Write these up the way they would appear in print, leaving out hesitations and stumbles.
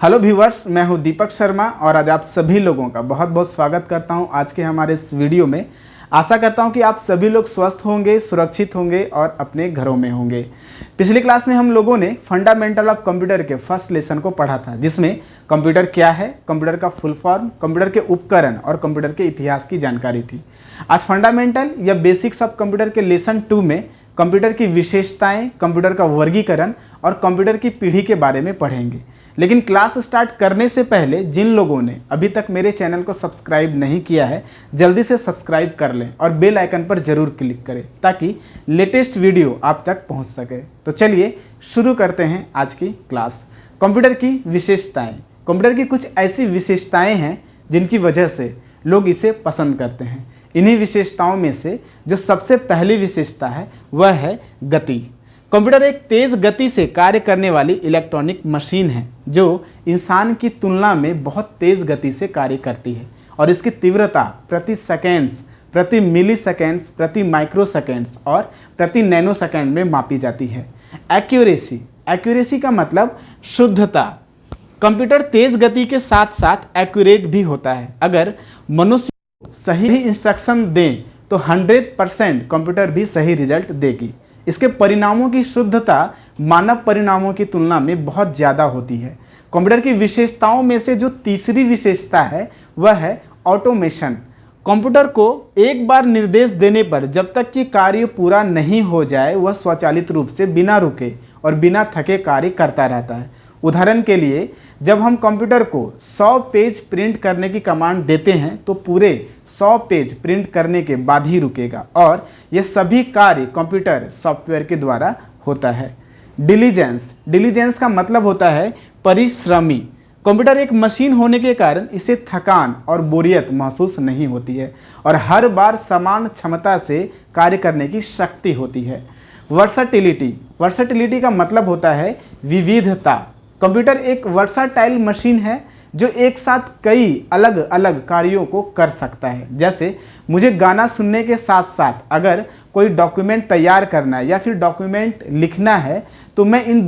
Hello viewers, मैं हूं दीपक शर्मा और आज आप सभी लोगों का बहुत बहुत स्वागत करता हूं आज के हमारे इस वीडियो में। आशा करता हूं कि आप सभी लोग स्वस्थ होंगे, सुरक्षित होंगे और अपने घरों में होंगे। पिछली क्लास में हम लोगों ने फंडामेंटल ऑफ कंप्यूटर के फर्स्ट लेसन को पढ़ा था, जिसमें कंप्यूटर क्या है, कंप्यूटर का फुल फॉर्म, कंप्यूटर के उपकरण और कंप्यूटर के इतिहास की जानकारी थी। आज फंडामेंटल या बेसिक्स ऑफ कंप्यूटर के लेसन 2 में कंप्यूटर की विशेषताएं, कंप्यूटर का वर्गीकरण और कंप्यूटर की पीढ़ी के बारे में पढ़ेंगे। लेकिन क्लास स्टार्ट करने से पहले जिन लोगों ने अभी तक मेरे चैनल को सब्सक्राइब नहीं किया है, जल्दी से सब्सक्राइब कर लें और बेल आइकन पर जरूर क्लिक करें ताकि लेटेस्ट वीडियो आप तक पहुंच सके। तो चलिए शुरू करते हैं आज की क्लास। कंप्यूटर की विशेषताएं। कंप्यूटर की कुछ ऐसी विशेषताएं हैं जिनकी वजह से लोग इसे पसंद करते हैं। इन्हीं विशेषताओं में से जो सबसे पहली विशेषता है वह है गति। कंप्यूटर एक तेज़ गति से कार्य करने वाली इलेक्ट्रॉनिक मशीन है जो इंसान की तुलना में बहुत तेज़ गति से कार्य करती है और इसकी तीव्रता प्रति सेकेंड्स, प्रति मिली सेकेंड्स, प्रति माइक्रो सेकेंड्स और प्रति नैनो सेकेंड में मापी जाती है। एक्यूरेसी। एक्यूरेसी का मतलब शुद्धता। कंप्यूटर तेज़ गति के साथ साथ एक्यूरेट भी होता है। अगर मनुष्य सही इंस्ट्रक्शन दें तो 100% कंप्यूटर भी सही रिजल्ट देगी। इसके परिणामों की शुद्धता मानव परिणामों की तुलना में बहुत ज़्यादा होती है। कंप्यूटर की विशेषताओं में से जो तीसरी विशेषता है वह है ऑटोमेशन। कंप्यूटर को एक बार निर्देश देने पर जब तक कि कार्य पूरा नहीं हो जाए वह स्वचालित रूप से बिना रुके और बिना थके कार्य करता रहता है। उदाहरण के लिए, जब हम कंप्यूटर को 100 पेज प्रिंट करने की कमांड देते हैं तो पूरे 100 पेज प्रिंट करने के बाद ही रुकेगा और यह सभी कार्य कंप्यूटर सॉफ्टवेयर के द्वारा होता है। डिलीजेंस। डिलीजेंस का मतलब होता है परिश्रमी। कंप्यूटर एक मशीन होने के कारण इसे थकान और बोरियत महसूस नहीं होती है और हर बार समान क्षमता से कार्य करने की शक्ति होती है। वर्सटिलिटी। वर्सटिलिटी का मतलब होता है विविधता। कंप्यूटर एक वर्साटाइल मशीन है जो एक साथ कई अलग अलग कार्यों को कर सकता है। जैसे मुझे गाना सुनने के साथ साथ अगर कोई डॉक्यूमेंट तैयार करना है या फिर डॉक्यूमेंट लिखना है तो मैं इन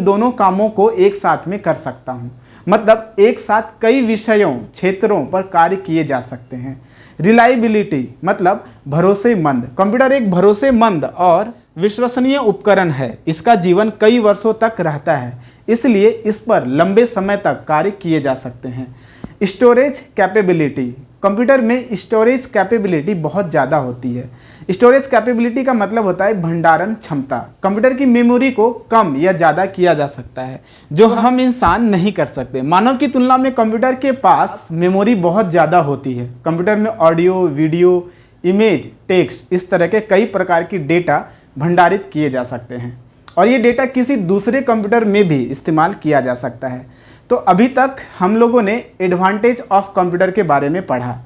दोनों कामों को एक साथ में कर सकता हूँ। मतलब एक साथ कई विषयों, क्षेत्रों पर कार्य किए जा सकते हैं। रिलायबिलिटी मतलब भरोसेमंद। कंप्यूटर एक भरोसेमंद और विश्वसनीय उपकरण है। इसका जीवन कई वर्षों तक रहता है, इसलिए इस पर लंबे समय तक कार्य किए जा सकते हैं। Storage capability. कंप्यूटर में स्टोरेज कैपेबिलिटी बहुत ज़्यादा होती है। स्टोरेज कैपेबिलिटी का मतलब होता है भंडारण क्षमता। कंप्यूटर की मेमोरी को कम या ज़्यादा किया जा सकता है जो हम इंसान नहीं कर सकते। मानव की तुलना में कंप्यूटर के पास मेमोरी बहुत ज़्यादा होती है। कंप्यूटर में ऑडियो, वीडियो, इमेज, टेक्स्ट इस तरह के कई प्रकार की डेटा भंडारित किए जा सकते हैं और ये डेटा किसी दूसरे कंप्यूटर में भी इस्तेमाल किया जा सकता है। तो अभी तक हम लोगों ने एडवांटेज ऑफ कंप्यूटर के बारे में पढ़ा।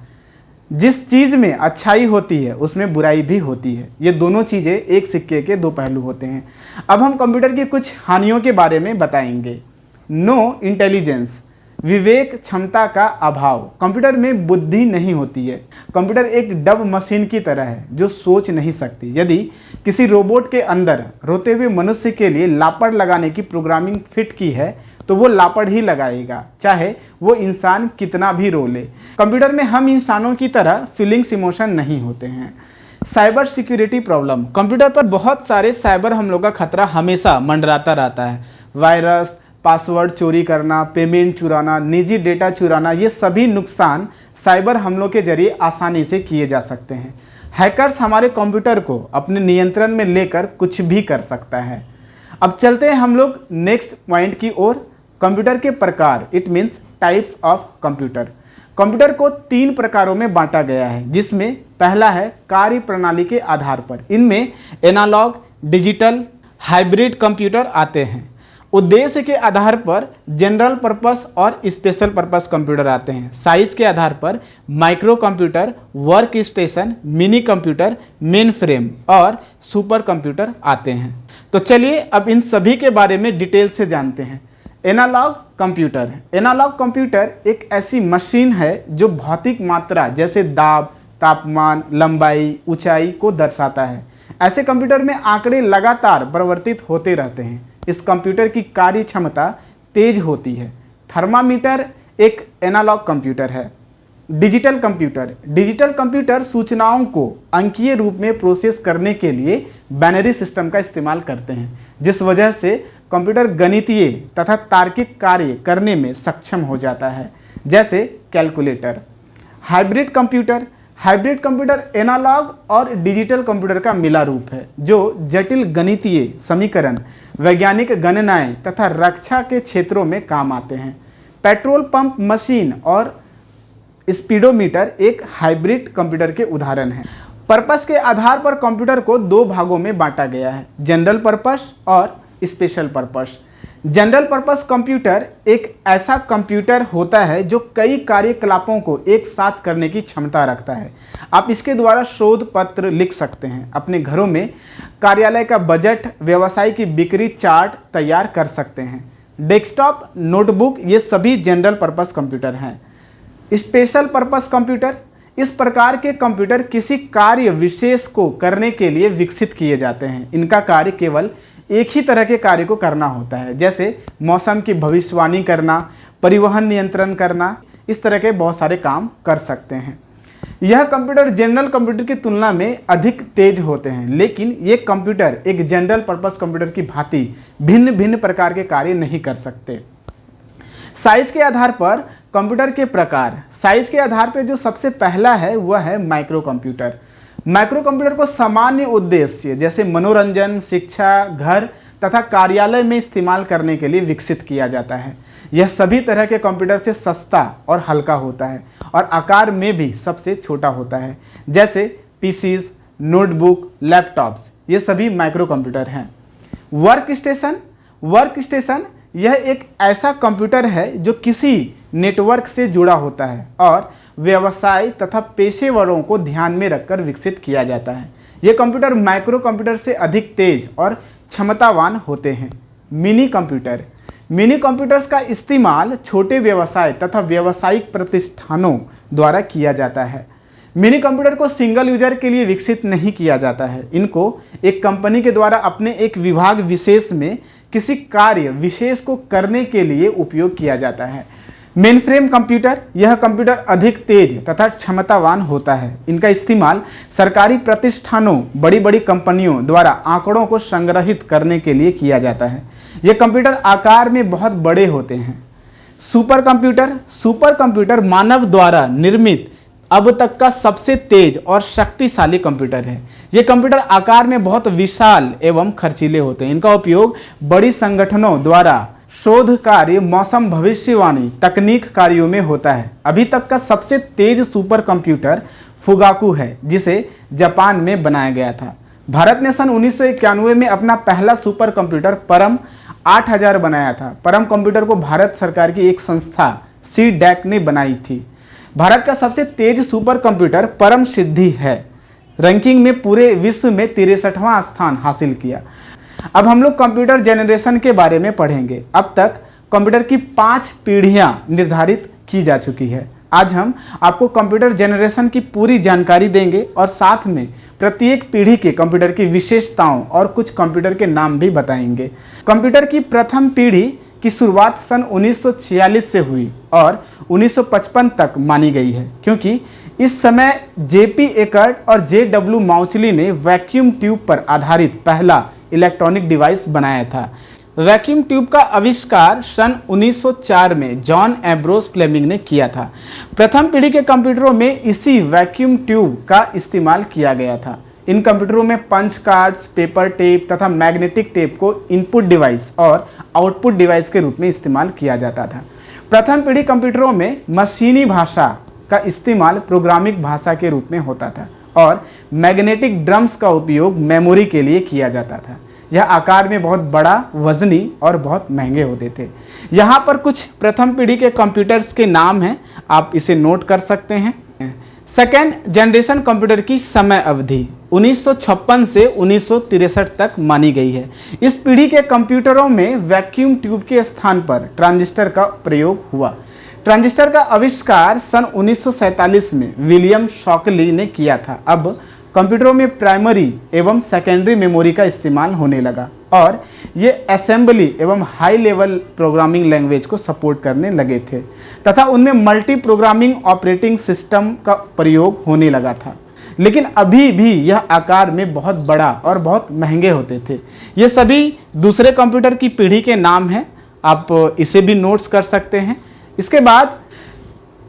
जिस चीज़ में अच्छाई होती है उसमें बुराई भी होती है। ये दोनों चीज़ें एक सिक्के के दो पहलू होते हैं। अब हम कंप्यूटर की कुछ हानियों के बारे में बताएंगे। No intelligence. विवेक क्षमता का अभाव। कंप्यूटर में बुद्धि नहीं होती है। कंप्यूटर एक डब मशीन की तरह है जो सोच नहीं सकती। यदि किसी रोबोट के अंदर रोते हुए मनुष्य के लिए लापड़ लगाने की प्रोग्रामिंग फिट की है तो वो लापड़ ही लगाएगा, चाहे वो इंसान कितना भी रो ले। कंप्यूटर में हम इंसानों की तरह फीलिंग्स, इमोशन नहीं होते हैं। Cyber security problem. कंप्यूटर पर बहुत सारे साइबर हमलों का खतरा हमेशा मंडराता रहता है। वायरस, पासवर्ड चोरी करना, पेमेंट चुराना, निजी डेटा चुराना, ये सभी नुकसान साइबर हमलों के जरिए आसानी से किए जा सकते हैं। हैकर्स हमारे कंप्यूटर को अपने नियंत्रण में लेकर कुछ भी कर सकता है। अब चलते हैं हम लोग नेक्स्ट पॉइंट की ओर। कंप्यूटर के प्रकार, it means types of computer. Computer को 3 प्रकारों में बांटा गया है, जिसमें पहला है कार्य प्रणाली के आधार पर। इनमें एनालॉग, डिजिटल, हाइब्रिड कंप्यूटर आते हैं। उद्देश्य के आधार पर जनरल पर्पस और स्पेशल पर्पस कंप्यूटर आते हैं। साइज के आधार पर micro computer, work station, mini computer, main frame और सुपर कंप्यूटर आते हैं। तो चलिए अब इन सभी के बारे में डिटेल से जानते हैं। Analogue computer. एनालॉग कंप्यूटर एक ऐसी मशीन है जो भौतिक मात्रा जैसे दाब, तापमान, लंबाई, ऊंचाई को दर्शाता है। ऐसे कंप्यूटर में आंकड़े लगातार परिवर्तित होते रहते हैं। इस कंप्यूटर की कार्य क्षमता तेज होती है। थर्मामीटर एक एनालॉग कंप्यूटर है। डिजिटल कंप्यूटर सूचनाओं को अंकीय रूप में प्रोसेस करने के लिए बाइनरी सिस्टम का इस्तेमाल करते हैं, जिस वजह से कंप्यूटर गणितीय तथा तार्किक कार्य करने में सक्षम हो जाता है, जैसे कैलकुलेटर। हाइब्रिड कंप्यूटर एनालॉग और डिजिटल कंप्यूटर का मिला रूप है, जो जटिल गणितीय समीकरण, वैज्ञानिक गणनाएं तथा रक्षा के क्षेत्रों में काम आते हैं। पेट्रोल पंप मशीन और स्पीडोमीटर एक हाइब्रिड कंप्यूटर के उदाहरण हैं। पर्पस के आधार पर कंप्यूटर को दो भागों में बांटा गया है, जनरल पर्पस और special purpose. General purpose computer एक ऐसा कंप्यूटर होता है जो कई कार्यकलापों को एक साथ करने की क्षमता रखता है। आप इसके द्वारा शोध पत्र लिख सकते हैं, अपने घरों में कार्यालय का बजट, व्यवसाय की बिक्री चार्ट तैयार कर सकते हैं। डेस्कटॉप, नोटबुक, ये सभी जनरल पर्पस कंप्यूटर हैं। स्पेशल पर्पस कंप्यूटर, इस प्रकार के कंप्यूटर किसी कार्य विशेष को करने के लिए विकसित किए जाते हैं। इनका कार्य केवल एक ही तरह के कार्य को करना होता है, जैसे मौसम की भविष्यवाणी करना, परिवहन नियंत्रण करना, इस तरह के बहुत सारे काम कर सकते हैं। यह कंप्यूटर जनरल कंप्यूटर की तुलना में अधिक तेज होते हैं, लेकिन ये कंप्यूटर एक जनरल पर्पस कंप्यूटर की भांति भिन्न भिन्न प्रकार के कार्य नहीं कर सकते। साइज के आधार पर कंप्यूटर के प्रकार, साइज के आधार पर जो सबसे पहला है वह है माइक्रो कंप्यूटर। माइक्रो कंप्यूटर को सामान्य उद्देश्य जैसे मनोरंजन, शिक्षा, घर तथा कार्यालय में इस्तेमाल करने के लिए विकसित किया जाता है। यह सभी तरह के कंप्यूटर से सस्ता और हल्का होता है और आकार में भी सबसे छोटा होता है, जैसे पीसीज, नोटबुक, लैपटॉप्स, ये सभी माइक्रो कंप्यूटर हैं। वर्क स्टेशन यह एक ऐसा कंप्यूटर है जो किसी नेटवर्क से जुड़ा होता है और व्यवसाय तथा पेशेवरों को ध्यान में रखकर विकसित किया जाता है। ये कंप्यूटर माइक्रो कंप्यूटर से अधिक तेज और क्षमतावान होते हैं। मिनी कंप्यूटर्स का इस्तेमाल छोटे व्यवसाय तथा व्यावसायिक प्रतिष्ठानों द्वारा किया जाता है। मिनी कंप्यूटर को सिंगल यूजर के लिए विकसित नहीं किया जाता है। इनको एक कंपनी के द्वारा अपने एक विभाग विशेष में किसी कार्य विशेष को करने के लिए उपयोग किया जाता है। मेनफ्रेम कंप्यूटर, यह कंप्यूटर अधिक तेज तथा क्षमतावान होता है। इनका इस्तेमाल सरकारी प्रतिष्ठानों, बड़ी बड़ी कंपनियों द्वारा आंकड़ों को संग्रहित करने के लिए किया जाता है। ये कंप्यूटर आकार में बहुत बड़े होते हैं। सुपर कंप्यूटर मानव द्वारा निर्मित अब तक का सबसे तेज और शक्तिशाली कंप्यूटर है। ये कंप्यूटर आकार में बहुत विशाल एवं खर्चीले होते हैं। इनका उपयोग बड़ी संगठनों द्वारा शोध कार्य, मौसम भविष्यवाणी, तकनीक कार्यों में होता है। अभी तक का सबसे तेज सुपर कंप्यूटर फुगाकू है, जिसे जापान में बनाया गया था। भारत ने सन 1991 में अपना पहला सुपर कंप्यूटर परम 8000 बनाया था। परम कंप्यूटर को भारत सरकार की एक संस्था CDAC ने बनाई थी। भारत का सबसे तेज सुपर कंप्यूटर परम सिद्धि है। रैंकिंग में पूरे विश्व में 63वां स्थान हासिल किया। अब हम लोग कंप्यूटर जनरेशन के बारे में पढ़ेंगे। अब तक कंप्यूटर की 5 पीढ़ियां निर्धारित की जा चुकी है। आज हम आपको कंप्यूटर जनरेशन की पूरी जानकारी देंगे और साथ में प्रत्येक पीढ़ी के कंप्यूटर की विशेषताओं और कुछ कंप्यूटर के नाम भी बताएंगे। कंप्यूटर की प्रथम पीढ़ी की शुरुआत सन 1946 से हुई और 1955 तक मानी गई है, क्योंकि इस समय JP एकर्ट और JW माउचली ने वैक्यूम ट्यूब पर आधारित पहला इलेक्ट्रॉनिक डिवाइस बनाया था। वैक्यूम ट्यूब का आविष्कार सन 1904 में जॉन एम्ब्रोस फ्लेमिंग ने किया था। प्रथम पीढ़ी के कंप्यूटरों में इसी वैक्यूम ट्यूब का इस्तेमाल किया गया था। इन कंप्यूटरों में पंच कार्ड्स, पेपर टेप तथा मैग्नेटिक टेप को इनपुट डिवाइस और आउटपुट डिवाइस के रूप में इस्तेमाल किया जाता था। प्रथम पीढ़ी कंप्यूटरों में मशीनी भाषा का इस्तेमाल प्रोग्रामिंग भाषा के रूप में होता था और मैग्नेटिक ड्रम्स का उपयोग मेमोरी के लिए किया जाता था। यह आकार में बहुत बड़ा, वजनी और बहुत महंगे होते थे। यहाँ पर कुछ प्रथम पीढ़ी के कंप्यूटर्स के नाम हैं, आप इसे नोट कर सकते हैं। सेकेंड जनरेशन कंप्यूटर की समय अवधि 1956 से 1963 तक मानी गई है। इस पीढ़ी के कंप्यूटरों में वैक्यूम ट्यूब के स्थान पर ट्रांजिस्टर का प्रयोग हुआ। ट्रांजिस्टर का आविष्कार सन 1947 में विलियम शॉकली ने किया था। अब कंप्यूटरों में प्राइमरी एवं सेकेंडरी मेमोरी का इस्तेमाल होने लगा। और ये असेंबली एवं हाई लेवल प्रोग्रामिंग लैंग्वेज को सपोर्ट करने लगे थे तथा उनमें मल्टी प्रोग्रामिंग ऑपरेटिंग सिस्टम का प्रयोग होने लगा था। लेकिन अभी भी यह आकार में बहुत बड़ा और बहुत महंगे होते थे। ये सभी दूसरे कंप्यूटर की पीढ़ी के नाम हैं, आप इसे भी नोट्स कर सकते हैं। इसके बाद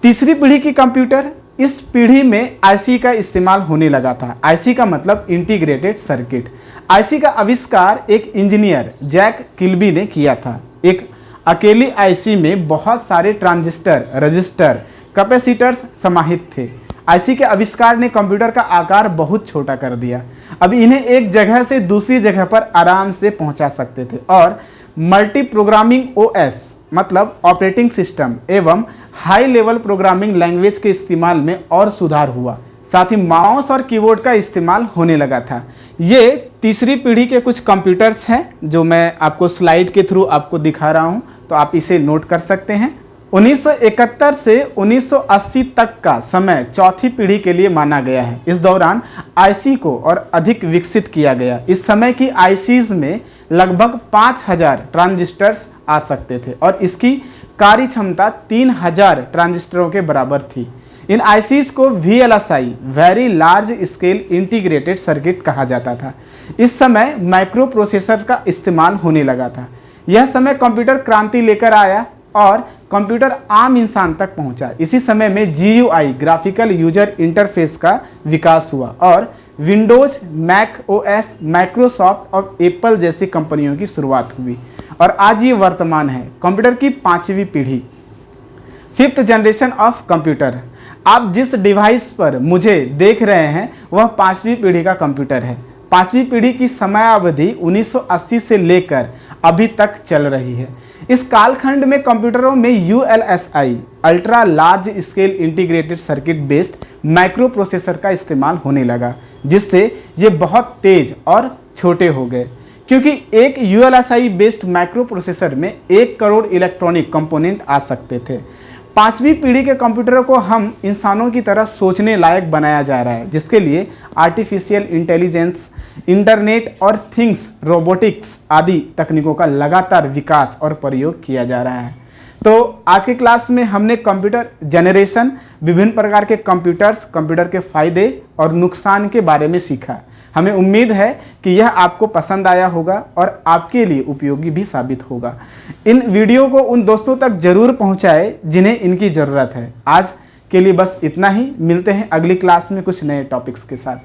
तीसरी पीढ़ी की कंप्यूटर, इस पीढ़ी में आईसी का इस्तेमाल होने लगा था। आईसी का मतलब इंटीग्रेटेड सर्किट। आईसी का आविष्कार एक इंजीनियर जैक किल्बी ने किया था। एक अकेली आईसी में बहुत सारे ट्रांजिस्टर, रजिस्टर, कैपेसिटर्स समाहित थे। आईसी के आविष्कार ने कंप्यूटर का आकार बहुत छोटा कर दिया। अब इन्हें एक जगह से दूसरी जगह पर आराम से पहुंचा सकते थे और मल्टी प्रोग्रामिंग ओएस मतलब ऑपरेटिंग सिस्टम एवं हाई लेवल प्रोग्रामिंग लैंग्वेज के इस्तेमाल में और सुधार हुआ। साथ ही माउस और कीबोर्ड का इस्तेमाल होने लगा था। ये तीसरी पीढ़ी के कुछ कंप्यूटर्स हैं जो मैं आपको स्लाइड के थ्रू आपको दिखा रहा हूं, तो आप इसे नोट कर सकते हैं। 1971 से 1980 तक का समय चौथी पीढ़ी के लिए माना गया है। इस दौरान आईसी को और अधिक विकसित किया गया। इस समय की आईसीज में लगभग 5000 ट्रांजिस्टर्स आ सकते थे और इसकी कार्य क्षमता 3000 ट्रांजिस्टरों के बराबर थी। इन आईसीज को VLSI very large scale integrated circuit कहा जाता था। इस समय माइक्रो प्रोसेसर का इस्तेमाल होने लगा था। यह समय कंप्यूटर क्रांति लेकर आया और कंप्यूटर आम इंसान तक पहुंचा। इसी समय में GUI ग्राफिकल यूजर इंटरफेस का विकास हुआ और विंडोज, मैक OS, माइक्रोसॉफ्ट और एप्पल जैसी कंपनियों की शुरुआत हुई और आज ये वर्तमान है कंप्यूटर की 5वीं पीढ़ी, 5th जनरेशन ऑफ कंप्यूटर। आप जिस डिवाइस पर मुझे देख रहे हैं वह 5वीं पीढ़ी का कंप्यूटर है। 5वीं पीढ़ी की समयावधि 1980 से लेकर अभी तक चल रही है। इस कालखंड में कंप्यूटरों में ULSI ultra large scale integrated circuit based micro processor का इस्तेमाल होने लगा, जिससे ये बहुत तेज और छोटे हो गए। क्योंकि एक ULSI बेस्ड माइक्रो प्रोसेसर में 1 करोड़ इलेक्ट्रॉनिक कंपोनेंट आ सकते थे। 5वीं पीढ़ी के कंप्यूटरों को हम इंसानों की तरह सोचने लायक बनाया जा रहा है, जिसके लिए आर्टिफिशियल इंटेलिजेंस, इंटरनेट और थिंग्स, रोबोटिक्स आदि तकनीकों का लगातार विकास और प्रयोग किया जा रहा है। तो आज के क्लास में हमने कंप्यूटर जनरेशन, विभिन्न प्रकार के कंप्यूटर्स, कंप्यूटर के फायदे और नुकसान के बारे में सीखा। हमें उम्मीद है कि यह आपको पसंद आया होगा और आपके लिए उपयोगी भी साबित होगा। इन वीडियो को उन दोस्तों तक जरूर पहुंचाएं जिन्हें इनकी ज़रूरत है। आज के लिए बस इतना ही। मिलते हैं अगली क्लास में कुछ नए टॉपिक्स के साथ।